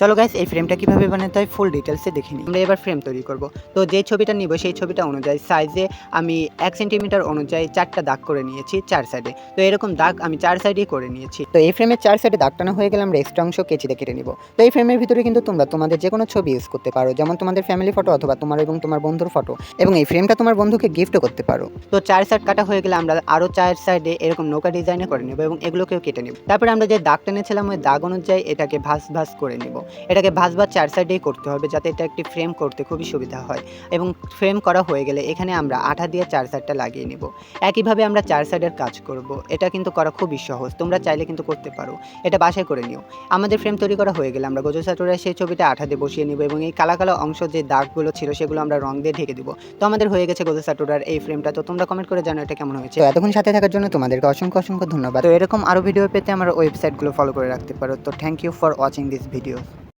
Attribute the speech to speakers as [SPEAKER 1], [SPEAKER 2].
[SPEAKER 1] চলো গাইস, এই ফ্রেমটা কিভাবে বানাতে হয় ফুল ডিটেলসে দেখে নিই। আমরা এবার ফ্রেম তৈরি করব। তো যে ছবিটা নিব সেই ছবিটা অনুযায়ী সাইজে আমি 1 সেন্টিমিটার অনুযায়ী 4টা দাগ করে নিয়েছি 4 সাইডে। তো এরকম দাগ আমি 4 সাইডেই করে নিয়েছি। তো এই ফ্রেমের 4 সাইডে দাগ টানা হয়ে গেলে আমরা এক্সট্রা অংশ কেচিতে কেটে নিব। তো এই ফ্রেমের ভিতরে কিন্তু তোমরা তোমাদের যে কোনো ছবি ইউজ করতে পারো, যেমন তোমাদের ফ্যামিলি ফটো অথবা তোমার এবং তোমার বন্ধুর ফটো, এবং এই ফ্রেমটা তোমার বন্ধুকে গিফটও করতে পারো। তো 4 সাইড কাটা হয়ে গেলে আমরা আরও 4 সাইডে এরকম নৌকা ডিজাইনে করে নেব এবং এগুলোকেও কেটে নেব। তারপরে আমরা যে দাগ টেনেছিলাম ওই দাগ অনুযায়ী এটাকে ভাঁজ ভাঁজ করে নেব। এটাকে ভাঁজ ভাঁজ 4 সাইডেই করতে হবে যাতে এটা একটি ফ্রেম করতে খুবই সুবিধা হয়। এবং ফ্রেম করা হয়ে গেলে এখানে আমরা আঠা দিয়ে 4 সাইডটা লাগিয়ে নেব। একইভাবে আমরা 4 সাইডের কাজ করব। এটা কিন্তু করা খুবই সহজ, তোমরা চাইলে কিন্তু করতে পারো। এটা বাসায় করে নিও। আমাদের ফ্রেম তৈরি করা হয়ে গেলে আমরা গোজোসাটোরে সেই ছবিটা আঠা দিয়ে বসিয়ে নেব এবং এই কালা কালা অংশ যে দাগগুলো ছিল সেগুলো আমরা রং দিয়ে ঢেকে দিব। তো আমাদের হয়ে গেছে গোজোসাটোরার এই ফ্রেমটা। তো তোমরা কমেন্ট করে জানাও এটা কেমন হয়েছে। তো এতক্ষণ সাথে থাকার জন্য তোমাদেরকে অসংখ্য অসংখ্য ধন্যবাদ। তো এরকম আরও ভিডিও পেতে আমার ওয়েবসাইটগুলো ফলো করে রাখতে পারো। তো thank you for watching this video.